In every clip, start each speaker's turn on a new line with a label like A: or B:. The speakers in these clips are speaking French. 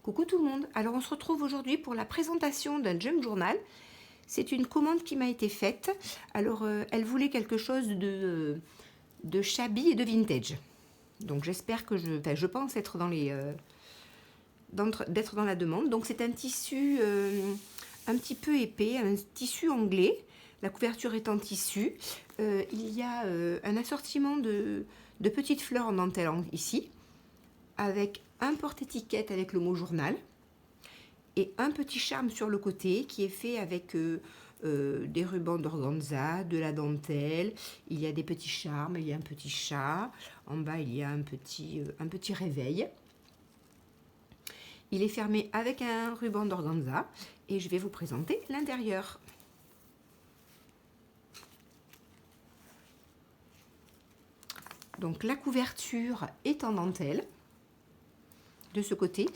A: Coucou tout le monde, alors on se retrouve aujourd'hui pour la présentation d'un junk journal. C'est une commande qui m'a été faite. Alors elle voulait quelque chose de shabby et de vintage. Donc j'espère que je pense être d'être dans la demande. Donc c'est un tissu un petit peu épais, un tissu anglais. La couverture est en tissu. Il y a un assortiment de petites fleurs en dentelle ici, avec un porte-étiquette avec le mot journal et un petit charme sur le côté qui est fait avec des rubans d'organza, de la dentelle. Il y a des petits charmes, il y a un petit chat. En bas, il y a un petit réveil. Il est fermé avec un ruban d'organza et je vais vous présenter l'intérieur. Donc la couverture est en dentelle de ce côté.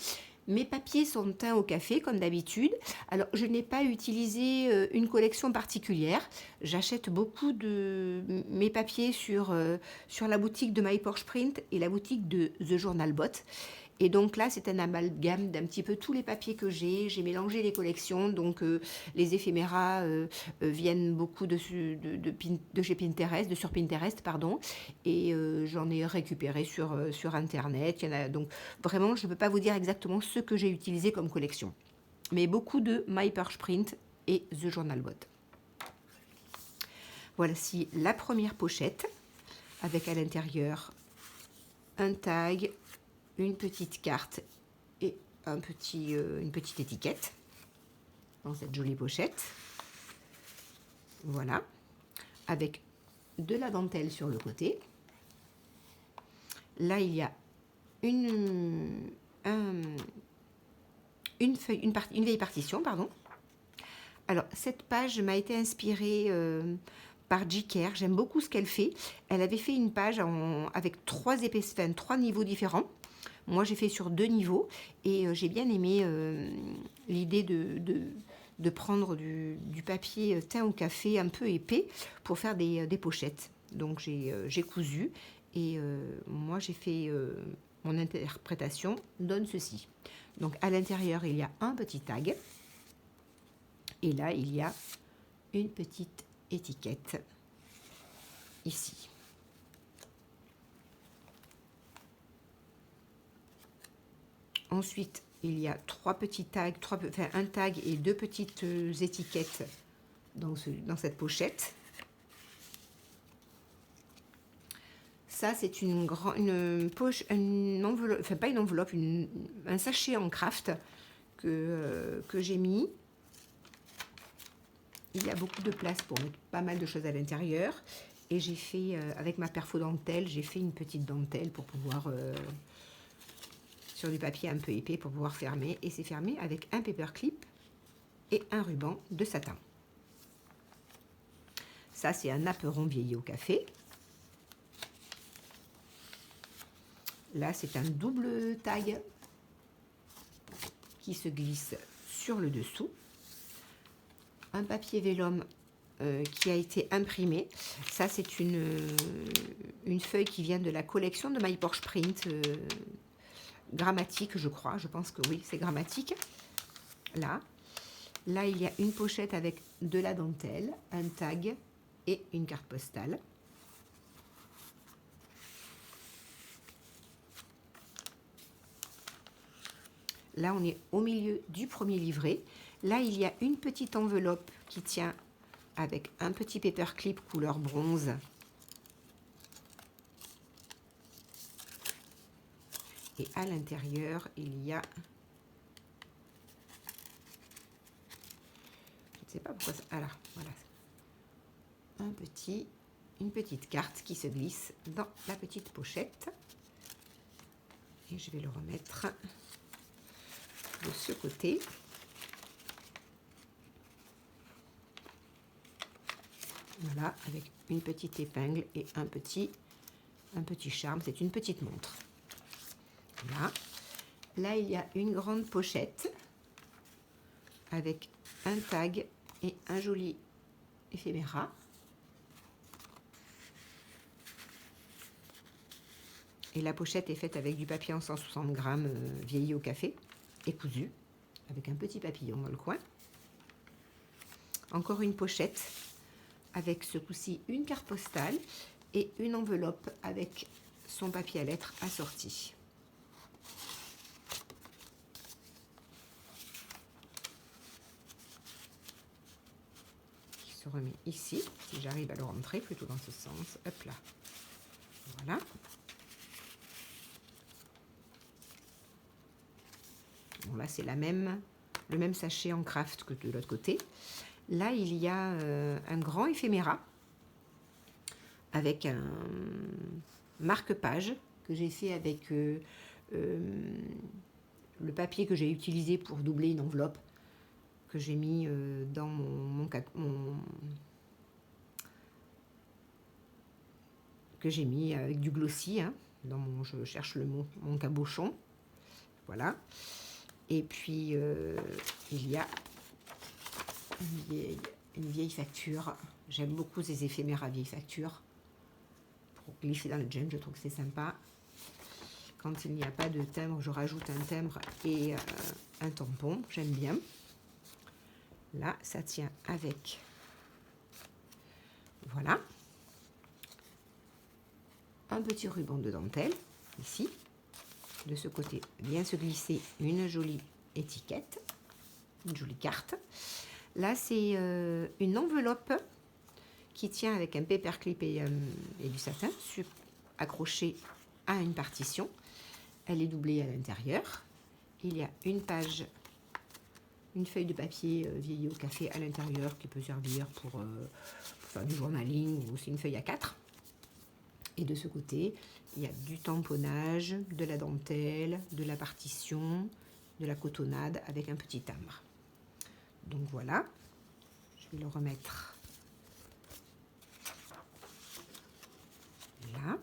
A: Mes papiers sont teints au café comme d'habitude. Alors je n'ai pas utilisé une collection particulière. J'achète beaucoup de mes papiers sur la boutique de My Porsche Print et la boutique de The Journal Bot. Et donc là, c'est un amalgame d'un petit peu tous les papiers que j'ai. J'ai mélangé les collections, donc les éphéméras viennent beaucoup de chez Pinterest, sur Pinterest, pardon. Et j'en ai récupéré sur Internet. Il y en a, donc vraiment, je ne peux pas vous dire exactement ce que j'ai utilisé comme collection. Mais beaucoup de My Porsche Print et The Journal Bot. Voici la première pochette, avec à l'intérieur un tag, une petite carte et une petite étiquette dans cette jolie pochette. Voilà, avec de la dentelle sur le côté. Là, il y a une vieille partition, pardon. Alors, cette page m'a été inspirée par J.K. J'aime beaucoup ce qu'elle fait. Elle avait fait une page avec trois niveaux différents. Moi, j'ai fait sur 2 niveaux et j'ai bien aimé l'idée de prendre du papier teint au café un peu épais pour faire des pochettes. Donc, j'ai cousu et moi, j'ai fait mon interprétation donne ceci. Donc, à l'intérieur, il y a un petit tag et là, il y a une petite étiquette ici. Ensuite, il y a trois petits tags, un tag et 2 petites étiquettes dans cette pochette. Ça, c'est une poche, une enveloppe, enfin pas une enveloppe, un sachet en craft que j'ai mis. Il y a beaucoup de place pour mettre pas mal de choses à l'intérieur. Et j'ai fait, avec ma perfo-dentelle, j'ai fait une petite dentelle pour pouvoir... sur du papier un peu épais pour pouvoir fermer. Et c'est fermé avec un paperclip et un ruban de satin. Ça, c'est un apéron vieilli au café. Là, c'est un double tag qui se glisse sur le dessous. Un papier vélum qui a été imprimé. Ça, c'est une feuille qui vient de la collection de My Porsche Print. Grammatique, je crois. Je pense que oui, c'est grammatique. Là, il y a une pochette avec de la dentelle, un tag et une carte postale. Là, on est au milieu du premier livret. Là, il y a une petite enveloppe qui tient avec un petit paperclip couleur bronze. Et à l'intérieur, il y a... Je ne sais pas pourquoi ça... voilà. Une petite carte qui se glisse dans la petite pochette. Et je vais le remettre de ce côté. Voilà, avec une petite épingle et un petit charme. C'est une petite montre. Là, il y a une grande pochette avec un tag et un joli éphéméra. Et la pochette est faite avec du papier en 160 grammes vieilli au café. est cousu avec un petit papillon dans le coin. Encore une pochette avec ce coup-ci une carte postale et une enveloppe avec son papier à lettres assorti. Qui se remet ici, si j'arrive à le rentrer plutôt dans ce sens. Hop là. Voilà. Bon, là, c'est le même sachet en craft que de l'autre côté. Là, il y a un grand éphéméra avec un marque-page que j'ai fait avec le papier que j'ai utilisé pour doubler une enveloppe que j'ai mis dans que j'ai mis avec du glossy, hein, je cherche le mot, mon cabochon. Voilà. Et puis, il y a une vieille facture. J'aime beaucoup ces éphémères à vieille facture. Pour glisser dans le jam, je trouve que c'est sympa. Quand il n'y a pas de timbre, je rajoute un timbre et un tampon. J'aime bien. Là, ça tient avec. Voilà. Un petit ruban de dentelle, ici. De ce côté, vient se glisser une jolie étiquette, une jolie carte. Là, c'est une enveloppe qui tient avec un paperclip et du satin accroché à une partition. Elle est doublée à l'intérieur. Il y a une page, une feuille de papier vieillie au café à l'intérieur qui peut servir pour faire du journaling ou c'est une feuille A4. Et de ce côté, il y a du tamponnage, de la dentelle, de la partition, de la cotonnade avec un petit timbre. Donc voilà, je vais le remettre là.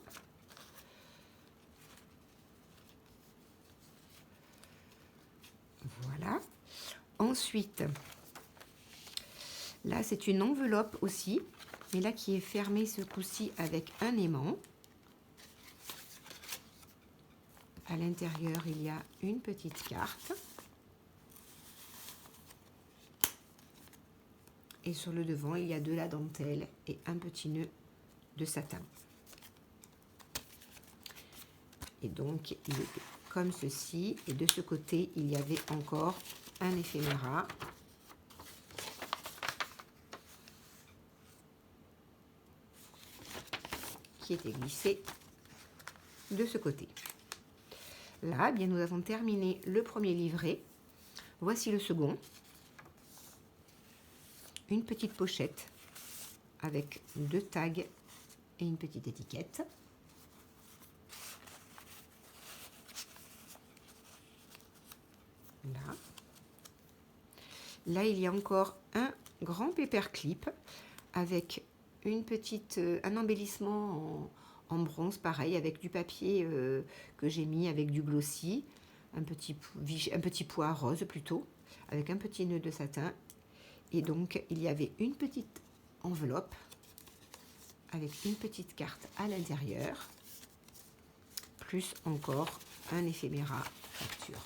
A: Voilà. Ensuite, là c'est une enveloppe aussi, mais là qui est fermée ce coup-ci avec un aimant. À l'intérieur, il y a une petite carte. Et sur le devant, il y a de la dentelle et un petit nœud de satin. Et donc, il est comme ceci. Et de ce côté, il y avait encore un éphéméra. Qui était glissé de ce côté. Là, eh bien, nous avons terminé le premier livret. Voici le second. Une petite pochette avec 2 tags et une petite étiquette. Là. Là, il y a encore un grand paperclip avec un embellissement en bronze, pareil, avec du papier que j'ai mis avec du glossy, un petit pois rose plutôt, avec un petit nœud de satin. Et donc, il y avait une petite enveloppe avec une petite carte à l'intérieur, plus encore un éphéméra facture.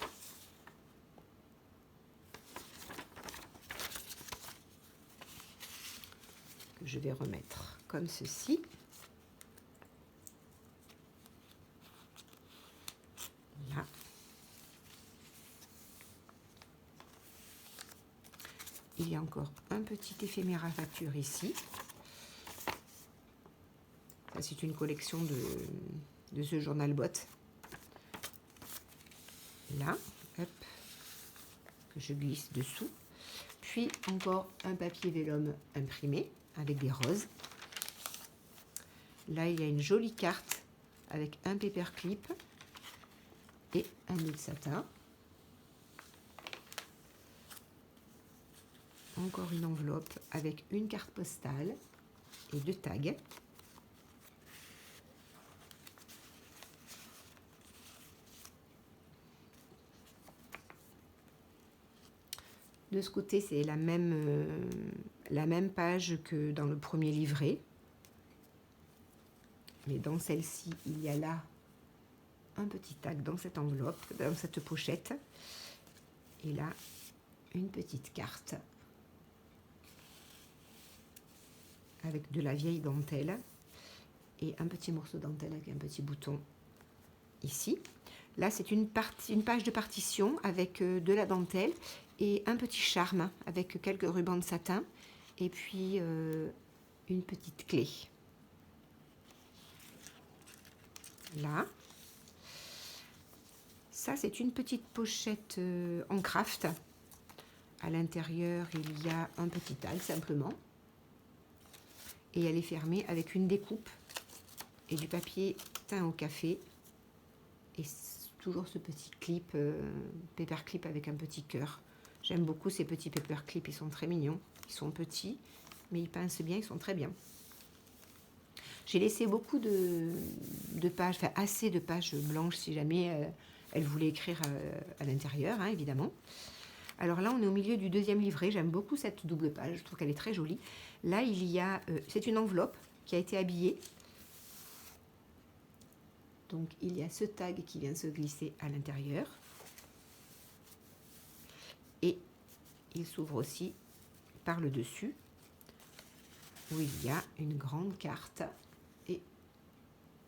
A: Que je vais remettre comme ceci. Là. Il y a encore un petit éphéméra facture ici. Ça, c'est une collection de ce journal bot. Là, hop, que je glisse dessous. Puis encore un papier vélum imprimé avec des roses. Là, il y a une jolie carte avec un paperclip et un nœud de satin. Encore une enveloppe avec une carte postale et 2 tags. De ce côté, c'est la même page que dans le premier livret. Mais dans celle-ci, il y a là un petit tag dans cette enveloppe, dans cette pochette. Et là, une petite carte avec de la vieille dentelle et un petit morceau de dentelle avec un petit bouton ici. Là, c'est une page de partition avec de la dentelle et un petit charme avec quelques rubans de satin et puis une petite clé. Là, ça c'est une petite pochette en craft. À l'intérieur, il y a un petit tag simplement. Et elle est fermée avec une découpe et du papier teint au café. Et toujours ce petit clip, paperclip avec un petit cœur. J'aime beaucoup ces petits paperclips, ils sont très mignons. Ils sont petits, mais ils pincent bien, ils sont très bien. J'ai laissé beaucoup de pages, enfin assez de pages blanches si jamais elle voulait écrire à l'intérieur, hein, évidemment. Alors là, on est au milieu du deuxième livret. J'aime beaucoup cette double page, je trouve qu'elle est très jolie. Là, il y a, c'est une enveloppe qui a été habillée. Donc, il y a ce tag qui vient se glisser à l'intérieur. Et il s'ouvre aussi par le dessus, où il y a une grande carte et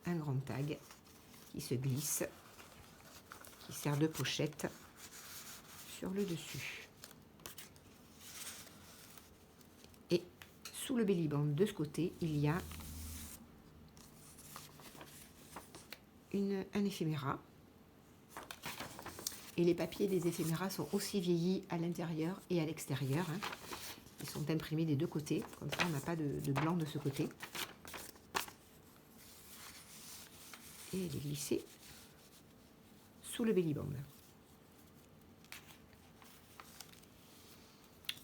A: un grand tag qui se glisse, qui sert de pochette sur le dessus. Et sous le bellyband de ce côté, il y a un éphéméra. Et les papiers des éphéméras sont aussi vieillis à l'intérieur et à l'extérieur. Hein. Ils sont imprimés des deux côtés, comme ça on n'a pas de blanc de ce côté. Et il est glissé sous le bellyband.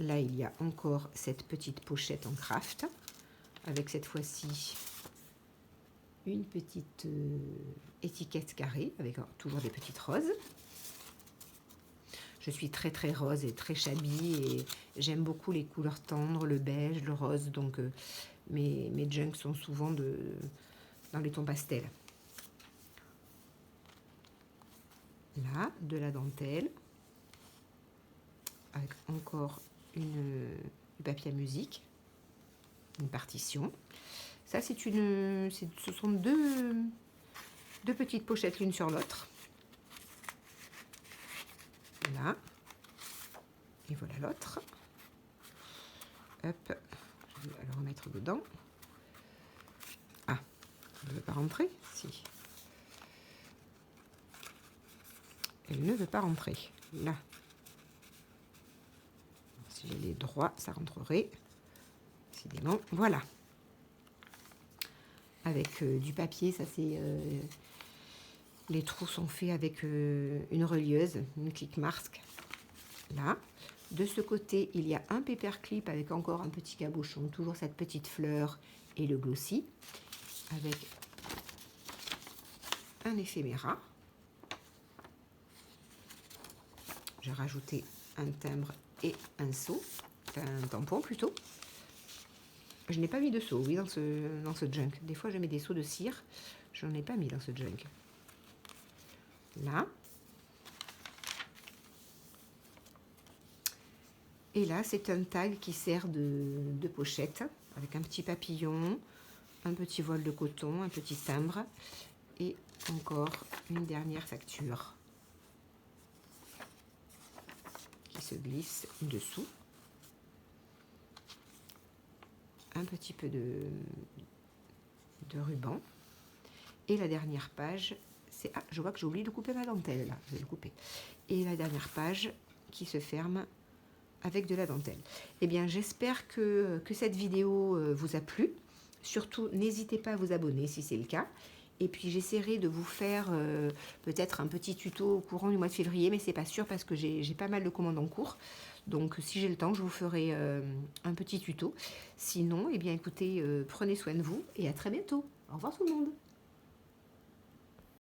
A: Là, il y a encore cette petite pochette en craft, avec cette fois-ci une petite étiquette carrée, avec toujours des petites roses. Je suis très très rose et très shabby, et j'aime beaucoup les couleurs tendres, le beige, le rose, donc mes junks sont souvent dans les tons pastels. Là, de la dentelle, avec encore du papier à musique, une partition. Ça, ce sont deux petites pochettes l'une sur l'autre. Là. Et voilà l'autre. Hop. Je vais la remettre dedans. Ah, elle ne veut pas rentrer? Si. Elle ne veut pas rentrer. Là. Si j'ai les droits, ça rentrerait. Décidément. Voilà. Avec du papier, ça c'est... les trous sont faits avec une relieuse, une click mask. Là. De ce côté, il y a un paperclip avec encore un petit cabochon, toujours cette petite fleur et le glossy, avec un éphéméra. J'ai rajouté un timbre et un seau, enfin un tampon plutôt. Je n'ai pas mis de seau, oui, dans ce junk. Des fois, je mets des seaux de cire. Je n'en ai pas mis dans ce junk. Là. Et là, c'est un tag qui sert de pochette, avec un petit papillon, un petit voile de coton, un petit timbre, et encore une dernière facture qui se glisse dessous. Un petit peu de ruban. Et la dernière page, c'est... Ah, je vois que j'ai oublié de couper ma dentelle, là. Je vais le couper. Et la dernière page qui se ferme avec de la dentelle. Eh bien, j'espère que cette vidéo vous a plu. Surtout, n'hésitez pas à vous abonner si c'est le cas. Et puis, j'essaierai de vous faire peut-être un petit tuto au courant du mois de février, mais c'est pas sûr parce que j'ai pas mal de commandes en cours. Donc, si j'ai le temps, je vous ferai un petit tuto. Sinon, eh bien, écoutez, prenez soin de vous et à très bientôt. Au revoir tout le monde.